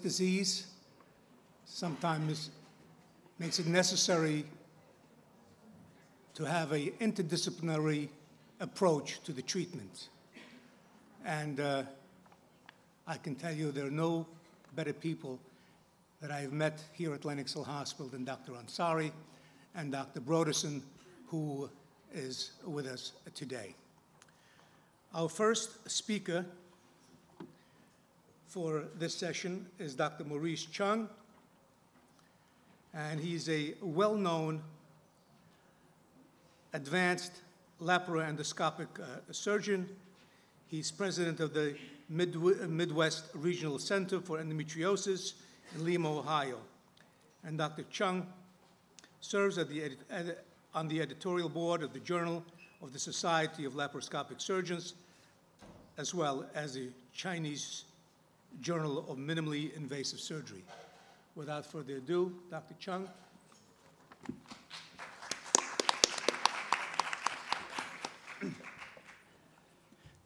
disease sometimes makes it necessary to have an interdisciplinary approach to the treatment. And I can tell you there are no better people that I've met here at Lenox Hill Hospital than Dr. Ansari and Dr. Broderson, who is with us today. Our first speaker for this session is Dr. Maurice Chung, and he's a well-known advanced laparoendoscopic surgeon. He's president of the Midwest Regional Center for Endometriosis in Lima, Ohio. And Dr. Chung serves on the editorial board of the Journal of the Society of Laparoscopic Surgeons, as well as the Chinese Journal of Minimally Invasive Surgery. Without further ado, Dr. Chung.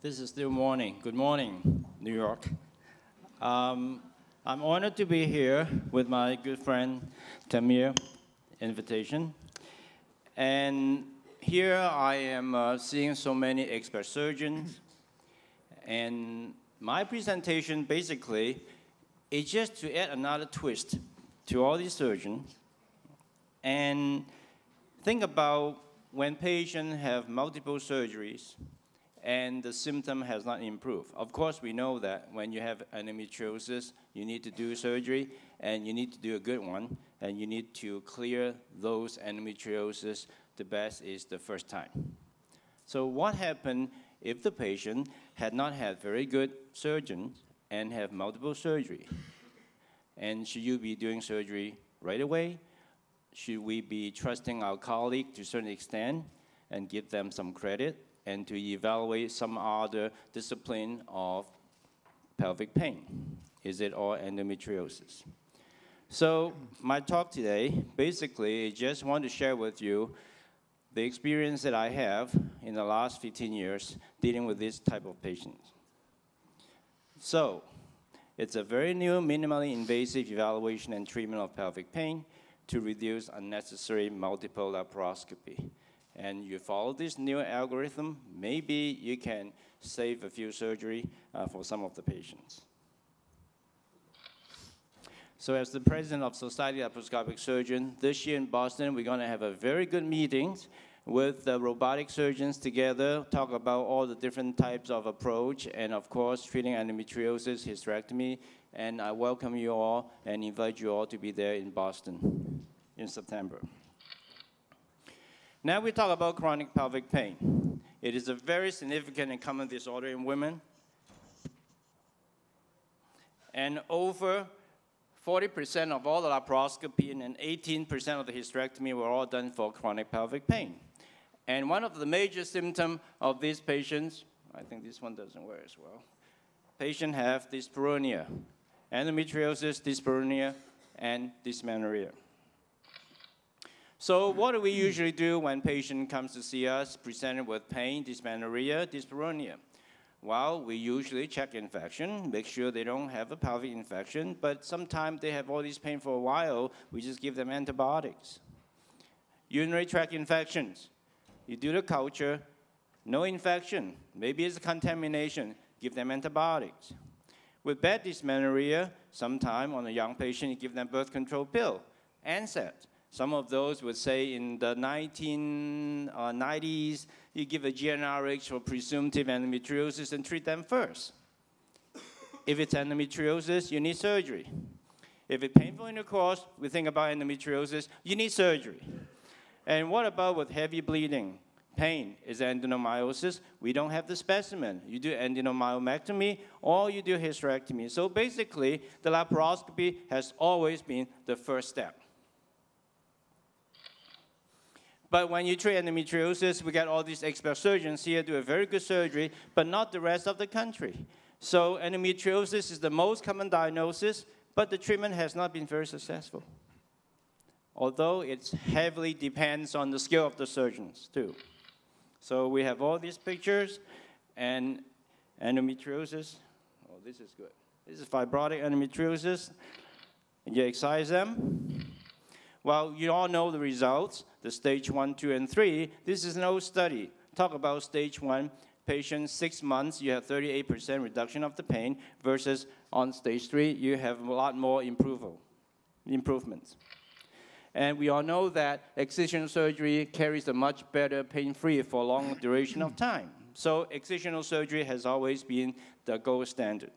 This is still morning. Good morning, New York. I'm honored to be here with my good friend Tamir invitation. And here I am seeing so many expert surgeons. And my presentation basically is just to add another twist to all these surgeons. And think about when patients have multiple surgeries and the symptom has not improved. Of course, we know that when you have endometriosis, you need to do surgery, and you need to do a good one, and you need to clear those endometriosis. The best is the first time. So what happened if the patient had not had very good surgeons and have multiple surgery? And should you be doing surgery right away? Should we be trusting our colleague to a certain extent and give them some credit and to evaluate some other discipline of pelvic pain? Is it all endometriosis? So my talk today, basically, I just want to share with you the experience that I have in the last 15 years dealing with this type of patients. So it's a very new minimally invasive evaluation and treatment of pelvic pain to reduce unnecessary multiple laparoscopy. And you follow this new algorithm, maybe you can save a few surgery for some of the patients. So as the president of Society of Laparoscopic Surgeons, this year in Boston, we're going to have a very good meeting with the robotic surgeons together, talk about all the different types of approach, and of course, treating endometriosis, hysterectomy, and I welcome you all and invite you all to be there in Boston in September. Now we talk about chronic pelvic pain. It is a very significant and common disorder in women. And over 40% of all the laparoscopy and 18% of the hysterectomy were all done for chronic pelvic pain. And one of the major symptoms of these patients, I think this one doesn't work as well, patients have dyspareunia, endometriosis, dyspareunia, and dysmenorrhea. So what do we usually do when patient comes to see us presented with pain, dysmenorrhea, dyspareunia? Well, we usually check infection, make sure they don't have a pelvic infection, but sometimes they have all this pain for a while, we just give them antibiotics. Urinary tract infections, you do the culture, no infection, maybe it's a contamination, give them antibiotics. With bad dysmenorrhea, sometime on a young patient, you give them birth control pill, NSAID. Some of those would say in the 1990s, you give a GnRH for presumptive endometriosis and treat them first. If it's endometriosis, you need surgery. If it's painful intercourse, we think about endometriosis, you need surgery. And what about with heavy bleeding? Pain is endometriosis. We don't have the specimen. You do endomyomectomy or you do hysterectomy. So basically, the laparoscopy has always been the first step. But when you treat endometriosis, we got all these expert surgeons here do a very good surgery, but not the rest of the country. So endometriosis is the most common diagnosis, but the treatment has not been very successful. Although it heavily depends on the skill of the surgeons, too. So we have all these pictures, and endometriosis, oh, this is good. This is fibrotic endometriosis. You excise them. Well, you all know the results, the stage 1, 2, and 3. This is an old study. Talk about stage 1, patient 6 months, you have 38% reduction of the pain, versus on stage 3, you have a lot more improvements. And we all know that excisional surgery carries a much better pain-free for a long duration of time. So excisional surgery has always been the gold standard.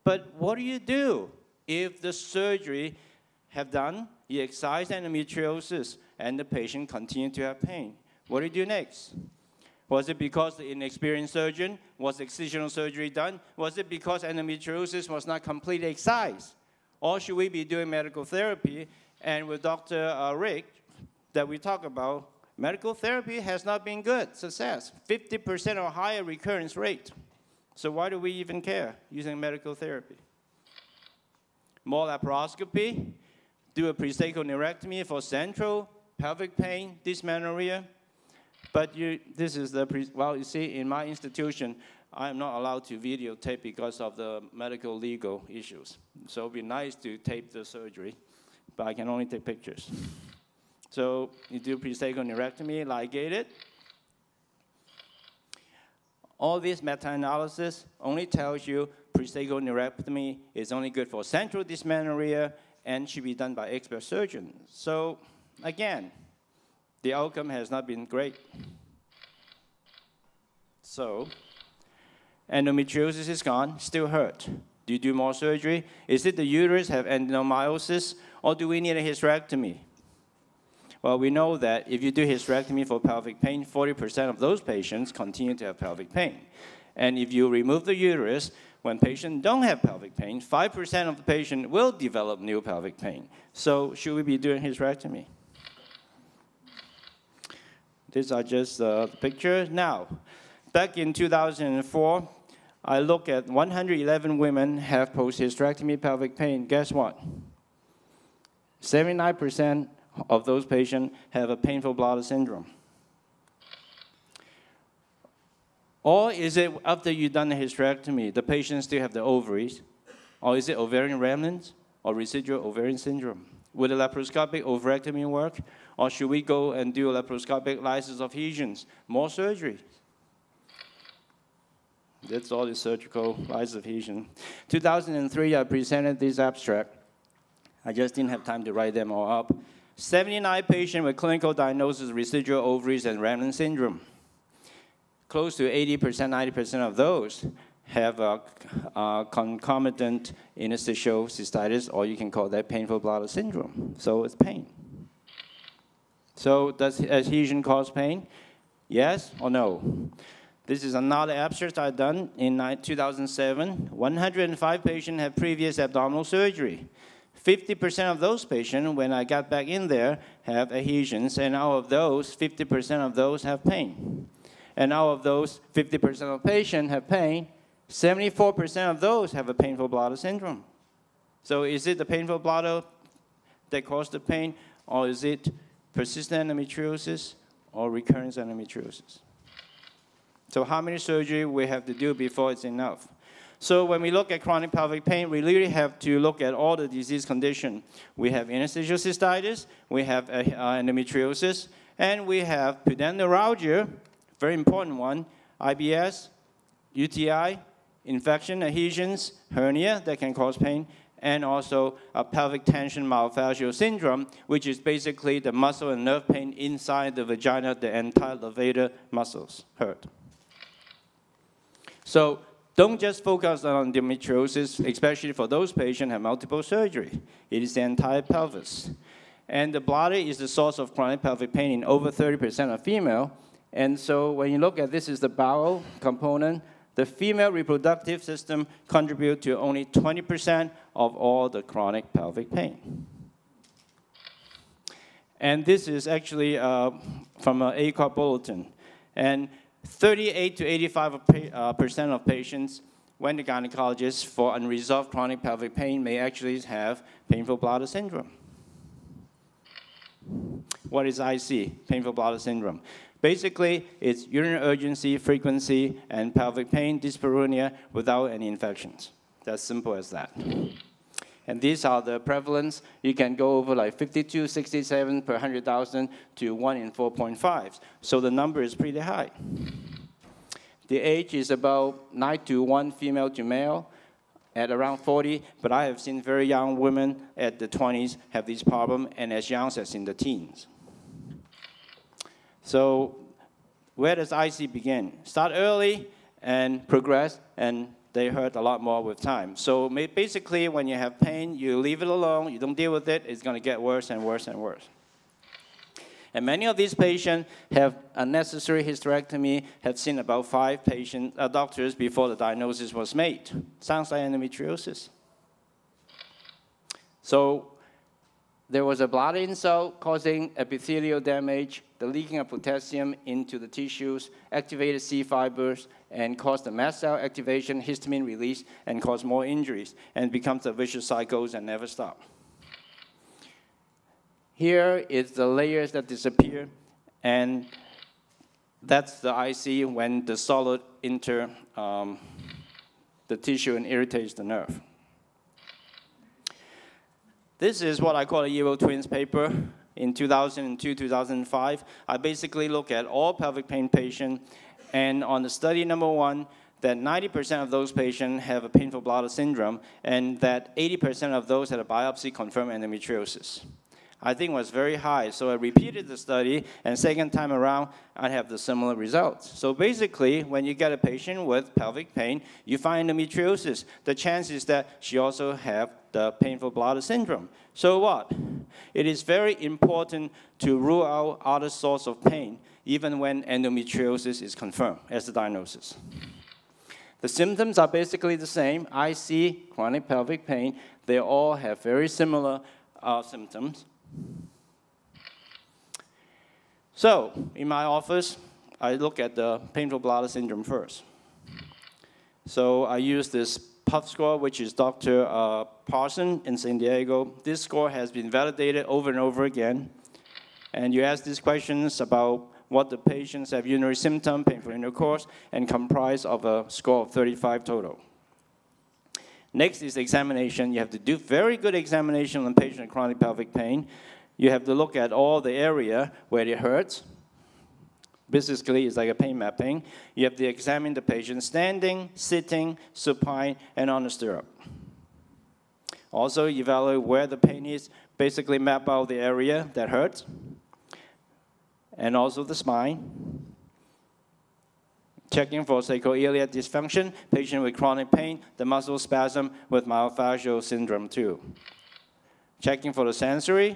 But what do you do if the surgery have done, you excise endometriosis, and the patient continue to have pain? What do you do next? Was it because the inexperienced surgeon? Was excisional surgery done? Was it because endometriosis was not completely excised? Or should we be doing medical therapy? And with Dr. Rick, that we talk about, medical therapy has not been good success. 50% or higher recurrence rate. So why do we even care using medical therapy? More laparoscopy, do a pre-sacral neurectomy for central pelvic pain, dysmenorrhea. But this is the, well, you see, in my institution, I am not allowed to videotape because of the medical legal issues. So it would be nice to tape the surgery, but I can only take pictures. So you do pre-sacral neurectomy, ligated. All this meta-analysis only tells you pre-sacral neurectomy is only good for central dysmenorrhea and should be done by expert surgeon. So again, the outcome has not been great. So endometriosis is gone, still hurt. Do you do more surgery? Is it the uterus have endometriosis, or do we need a hysterectomy? Well, we know that if you do hysterectomy for pelvic pain, 40% of those patients continue to have pelvic pain. And if you remove the uterus, when patients don't have pelvic pain, 5% of the patient will develop new pelvic pain. So should we be doing hysterectomy? These are just the pictures. Now, back in 2004, I looked at 111 women have post-hysterectomy pelvic pain. Guess what? 79% of those patients have a painful bladder syndrome. Or is it after you've done the hysterectomy, the patient still have the ovaries? Or is it ovarian remnants or residual ovarian syndrome? Would a laparoscopic ovarectomy work? Or should we go and do a laparoscopic lysis of adhesions? More surgery. That's all the surgical lysis of adhesion. 2003, I presented this abstract. I just didn't have time to write them all up. 79 patients with clinical diagnosis of residual ovaries and remnant syndrome. Close to 80%, 90% of those have a concomitant interstitial cystitis, or you can call that painful bladder syndrome. So it's pain. So does adhesion cause pain? Yes or no? This is another abstract I've done in 2007. 105 patients have previous abdominal surgery. 50% of those patients, when I got back in there, have adhesions, and out of those, 50% of those have pain. And out of those 50% of patients have pain, 74% of those have a painful bladder syndrome. So is it the painful bladder that caused the pain, or is it persistent endometriosis or recurrent endometriosis? So how many surgeries we have to do before it's enough? So when we look at chronic pelvic pain, we really have to look at all the disease conditions. We have interstitial cystitis, we have endometriosis, and we have pudendal, very important one, IBS, UTI, infection, adhesions, hernia that can cause pain, and also a pelvic tension myofascial syndrome, which is basically the muscle and nerve pain inside the vagina, the entire levator muscles hurt. So don't just focus on endometriosis, especially for those patients who have multiple surgery. It is the entire pelvis. And the bladder is the source of chronic pelvic pain in over 30% of female. And so when you look at this is the bowel component, the female reproductive system contributes to only 20% of all the chronic pelvic pain. And this is actually from an ACOG bulletin. And 38 to 85% of patients when the gynecologist for unresolved chronic pelvic pain may actually have painful bladder syndrome. What is IC, painful bladder syndrome? Basically, it's urinary urgency, frequency, and pelvic pain, dyspareunia without any infections. That's simple as that. And these are the prevalence. You can go over like 52, 67 per 100,000 to 1 in 4.5. So the number is pretty high. The age is about 9 to 1 female to male at around 40, but I have seen very young women at the 20s have this problem, and as young as in the teens. So where does IC begin? Start early and progress, and they hurt a lot more with time. So basically, when you have pain, you leave it alone, you don't deal with it, it's going to get worse and worse and worse. And many of these patients have unnecessary hysterectomy, have seen about 5 doctors before the diagnosis was made. Sounds like endometriosis. So there was a blood insult causing epithelial damage, the leaking of potassium into the tissues, activated C fibers, and caused the mast cell activation, histamine release, and caused more injuries, and becomes a vicious cycle and never stop. Here is the layers that disappear, and that's the IC when the solid enter the tissue and irritates the nerve. This is what I call a Evo Twins paper in 2002, 2005. I basically look at all pelvic pain patients, and on the study number 1, that 90% of those patients have a painful bladder syndrome, and that 80% of those that a biopsy confirm endometriosis. I think was very high, so I repeated the study, and second time around, I have the similar results. So basically, when you get a patient with pelvic pain, you find endometriosis. The chance is that she also have the painful bladder syndrome. So what? It is very important to rule out other source of pain, even when endometriosis is confirmed as the diagnosis. The symptoms are basically the same. IC, chronic pelvic pain, they all have very similar symptoms. So, in my office, I look at the painful bladder syndrome first. So I use this PUF score, which is Dr. Parson in San Diego. This score has been validated over and over again. And you ask these questions about what the patients have urinary symptom, painful intercourse, and comprise of a score of 35 total. Next is examination. You have to do very good examination on patient with chronic pelvic pain. You have to look at all the area where it hurts. Basically, it's like a pain mapping. You have to examine the patient standing, sitting, supine, and on a stirrup. Also, evaluate where the pain is. Basically, map out the area that hurts. And also the spine. Checking for sacroiliac dysfunction, patient with chronic pain, the muscle spasm with myofascial syndrome too. Checking for the sensory.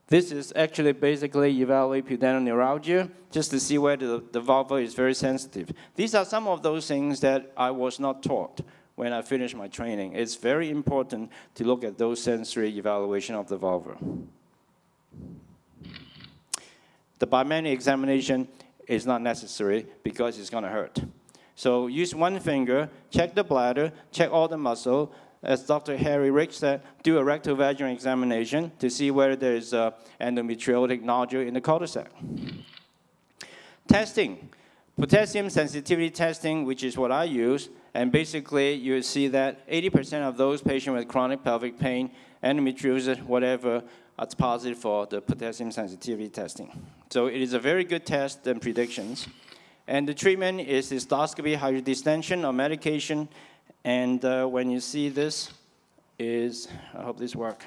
This is actually basically evaluate pudendal neuralgia, just to see where the vulva is very sensitive. These are some of those things that I was not taught when I finished my training. It's very important to look at those sensory evaluation of the vulva. The bimanual examination is not necessary because it's going to hurt. So use one finger, check the bladder, check all the muscle. As Dr. Harry Rick said, do a rectovaginal examination to see whether there is an endometriotic nodule in the cul-de-sac. Testing. Potassium sensitivity testing, which is what I use, and basically you see that 80% of those patients with chronic pelvic pain, endometriosis, whatever, are positive for the potassium sensitivity testing. So it is a very good test and predictions. And the treatment is cystoscopy, hydrodistension, or medication. And when you see this is, I hope this works.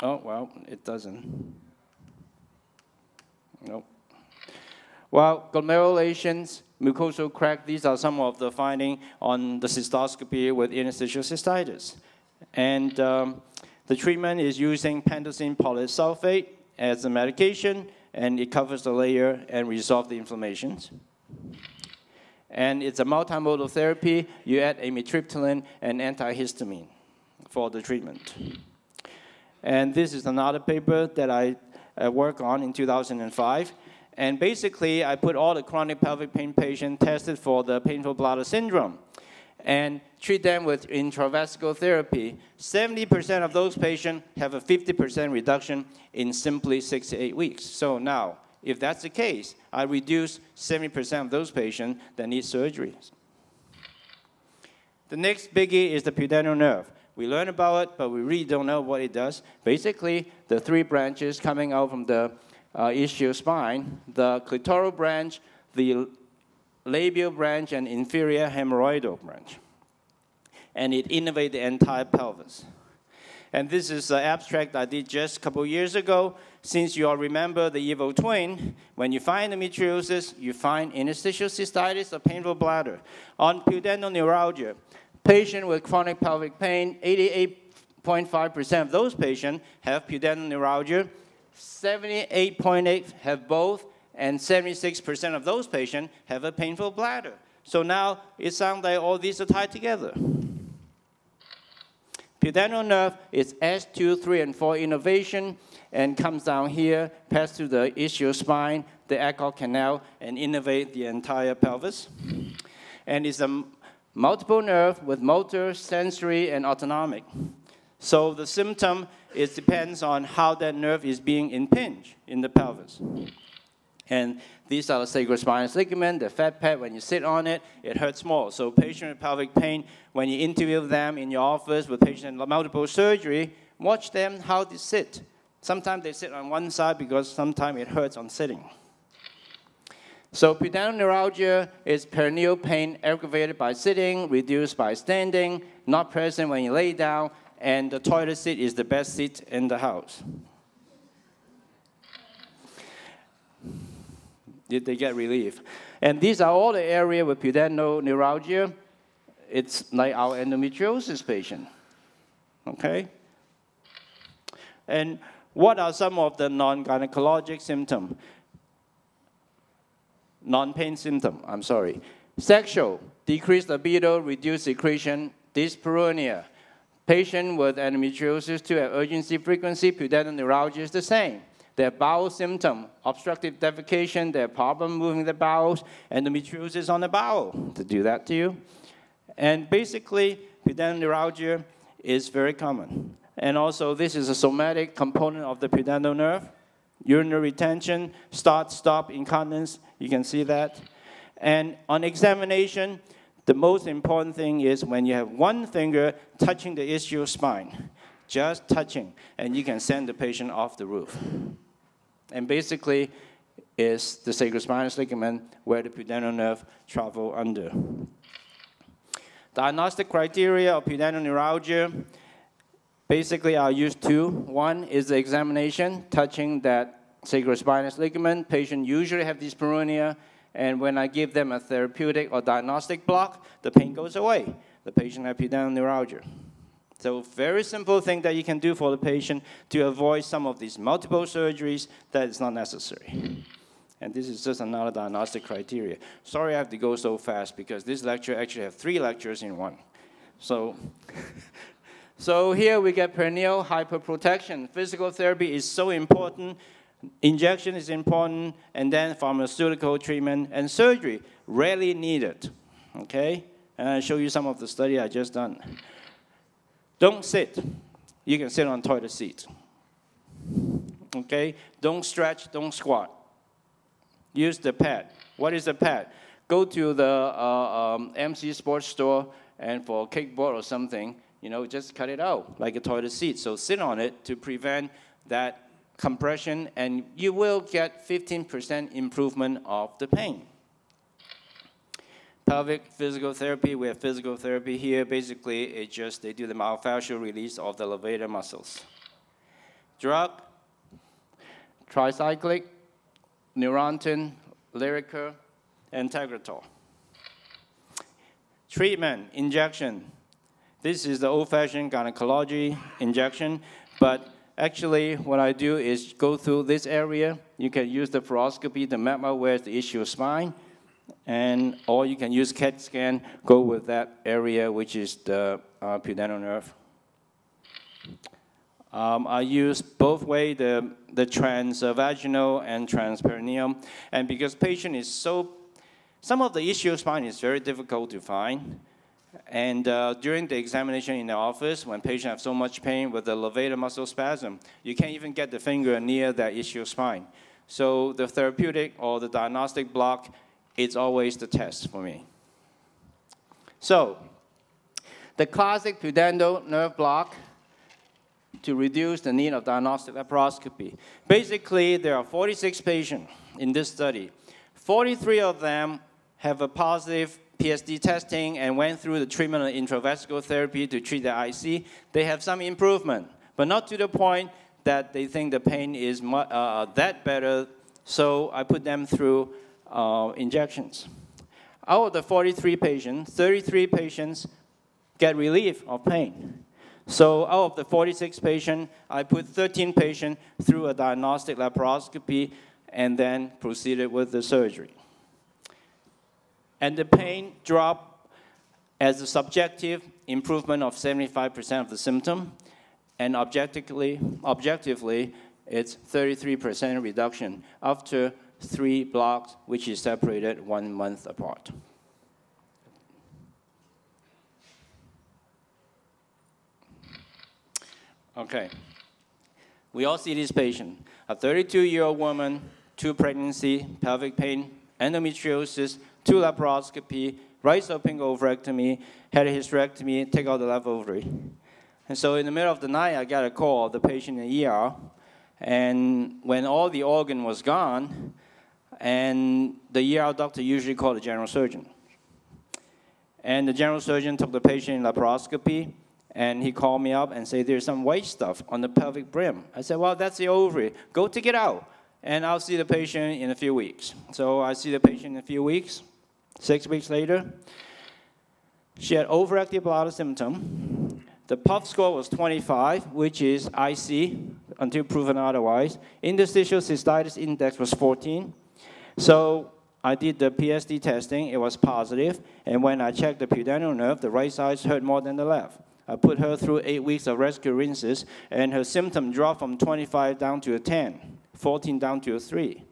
Oh, well, it doesn't. Nope. Well, glomerations, mucosal crack, these are some of the findings on the cystoscopy with interstitial cystitis. And the treatment is using pentosine polysulfate as a medication, and it covers the layer and resolves the inflammations. And it's a multimodal therapy. You add amitriptyline and antihistamine for the treatment. And this is another paper that I worked on in 2005. And basically, I put all the chronic pelvic pain patients tested for the painful bladder syndrome. and treat them with intravesical therapy, 70% of those patients have a 50% reduction in simply 6 to 8 weeks. So now, if that's the case, I reduce 70% of those patients that need surgeries. The next biggie is the pudendal nerve. We learn about it, but we really don't know what it does. Basically, the 3 branches coming out from the ischial spine, the clitoral branch, the labial branch, and inferior hemorrhoidal branch. And it innervates the entire pelvis. And this is an abstract I did just a couple years ago. Since you all remember the evil twin, when you find endometriosis, you find interstitial cystitis or painful bladder. On pudendal neuralgia, patient with chronic pelvic pain, 88.5% of those patients have pudendal neuralgia, 78.8% have both, and 76% of those patients have a painful bladder. So now it sounds like all these are tied together. Pudendal nerve is S2, 3, and 4 innervation and comes down here, pass through the ischial spine, the Adcock canal, and innervate the entire pelvis. And it's a multiple nerve with motor, sensory, and autonomic. So the symptom depends on how that nerve is being impinged in the pelvis. And these are the sacrospinous ligament, the fat pad. When you sit on it, it hurts more. So patient with pelvic pain, when you interview them in your office with patient with multiple surgery, watch them how they sit. Sometimes they sit on one side because sometimes it hurts on sitting. So pudendal neuralgia is perineal pain aggravated by sitting, reduced by standing, not present when you lay down, and the toilet seat is the best seat in the house. Did they get relief? And these are all the areas with pudendal neuralgia. It's like our endometriosis patient, okay? And what are some of the non-gynecologic symptoms? Non-pain symptom, I'm sorry. Sexual, decreased libido, reduced secretion, dyspareunia. Patient with endometriosis to have urgency frequency, pudendal neuralgia is the same. Their bowel symptom, obstructive defecation, their problem moving the bowels, endometriosis on the bowel to do that to you. And basically, pudendal neuralgia is very common. And also, this is a somatic component of the pudendal nerve. Urinary retention, start, stop, incontinence, you can see that. And on examination, the most important thing is when you have one finger touching the ischial spine, just touching, and you can send the patient off the roof. And basically, is the sacrospinous ligament where the pudendal nerve travel under. Diagnostic criteria of pudendal neuralgia, basically I'll use 2. One is the examination, touching that sacrospinous ligament. Patients usually have dyspareunia, and when I give them a therapeutic or diagnostic block, the pain goes away. The patient has pudendal neuralgia. So very simple thing that you can do for the patient to avoid some of these multiple surgeries that is not necessary. And this is just another diagnostic criteria. Sorry I have to go so fast because this lecture actually has 3 lectures in one. So, so here we get perineal hyperprotection. Physical therapy is so important. Injection is important, and then pharmaceutical treatment and surgery, rarely needed, okay? And I'll show you some of the study I just done. Don't sit. You can sit on toilet seat, okay? Don't stretch, don't squat. Use the pad. What is the pad? Go to the MC sports store, and for a kickboard or something, you know, just cut it out like a toilet seat. So sit on it to prevent that compression, and you will get 15% improvement of the pain. Pelvic physical therapy, we have physical therapy here. Basically, it's just they do the myofascial release of the levator muscles. Drug, tricyclic, Neurontin, Lyrica, and Tegretol. Treatment, injection. This is the old-fashioned gynecology injection, but actually, what I do is go through this area. You can use the fluoroscopy, the magma where the ischial spine, and or you can use CAT scan, go with that area, which is the pudendal nerve. I use both ways, the transvaginal and transperineal, and because patient is so, some of the ischial spine is very difficult to find, And during the examination in the office, when patients have so much pain with the levator muscle spasm, you can't even get the finger near that ischial spine. So the therapeutic or the diagnostic block, it's always the test for me. So the classic pudendal nerve block to reduce the need of diagnostic laparoscopy. Basically, there are 46 patients in this study. 43 of them have a positive PSD testing and went through the treatment of intravesical therapy to treat the IC. They have some improvement, but not to the point that they think the pain is that better, so I put them through injections. Out of the 43 patients, 33 patients get relief of pain. So out of the 46 patients, I put 13 patients through a diagnostic laparoscopy and then proceeded with the surgery. And the pain dropped as a subjective improvement of 75% of the symptom, and objectively, it's 33% reduction after 3 blocks, which is separated 1 month apart. Okay, we all see this patient, a 32-year-old woman, 2 pregnancy, pelvic pain, endometriosis, 2 laparoscopy, right side pink ovarectomy, had a hysterectomy, take out the left ovary. And so in the middle of the night, I got a call of the patient in the ER, and when all the organ was gone, and the ER doctor usually called the general surgeon. And the general surgeon took the patient in laparoscopy, and he called me up and said, there's some white stuff on the pelvic brim. I said, well, that's the ovary. Go take it out, and I'll see the patient in a few weeks. So I see the patient in a few weeks. 6 weeks later, she had overactive bladder symptom. The puff score was 25, which is IC, until proven otherwise. Interstitial cystitis index was 14. So I did the PSD testing. It was positive. And when I checked the pudendal nerve, the right side hurt more than the left. I put her through 8 weeks of rescue rinses, and her symptom dropped from 25 down to a 10, 14 down to a 3.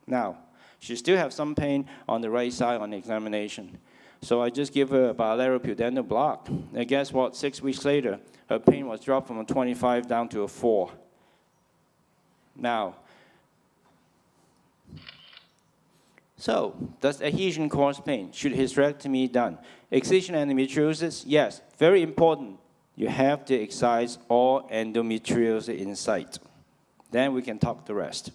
Now, she still has some pain on the right side on the examination. So I just give her a bilateral pudendal block. And guess what? 6 weeks later, her pain was dropped from a 25 down to a 4. Now, so does adhesion cause pain? Should hysterectomy be done? Excision endometriosis, yes, very important. You have to excise all endometriosis in sight. Then we can talk the rest.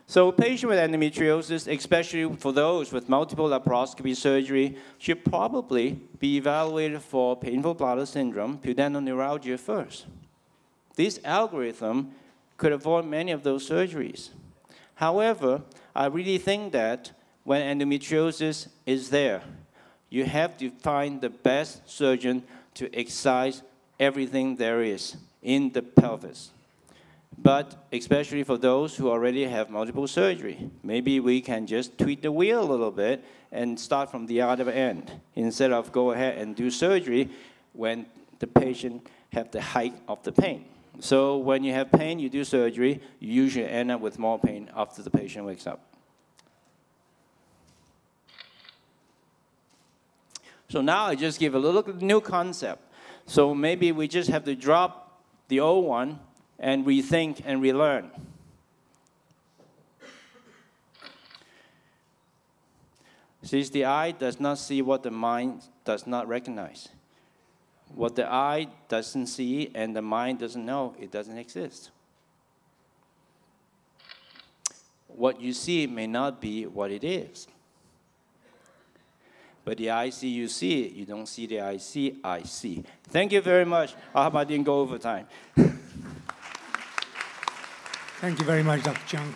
So a patient with endometriosis, especially for those with multiple laparoscopy surgery, should probably be evaluated for painful bladder syndrome, pudendal neuralgia first. This algorithm could avoid many of those surgeries. However, I really think that when endometriosis is there, you have to find the best surgeon to excise everything there is in the pelvis. But especially for those who already have multiple surgery, maybe we can just tweak the wheel a little bit and start from the other end instead of go ahead and do surgery when the patient have the height of the pain. So when you have pain, you do surgery, you usually end up with more pain after the patient wakes up. So now I just give a little new concept. So maybe we just have to drop the old one and rethink and relearn. Since the eye does not see what the mind does not recognize. What the eye doesn't see and the mind doesn't know, it doesn't exist. What you see may not be what it is. But the I see, you see it. You don't see the I see. Thank you very much. I hope I didn't go over time. Thank you very much, Dr. Chung.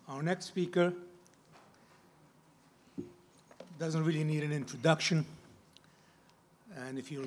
Our next speaker doesn't really need an introduction. And if you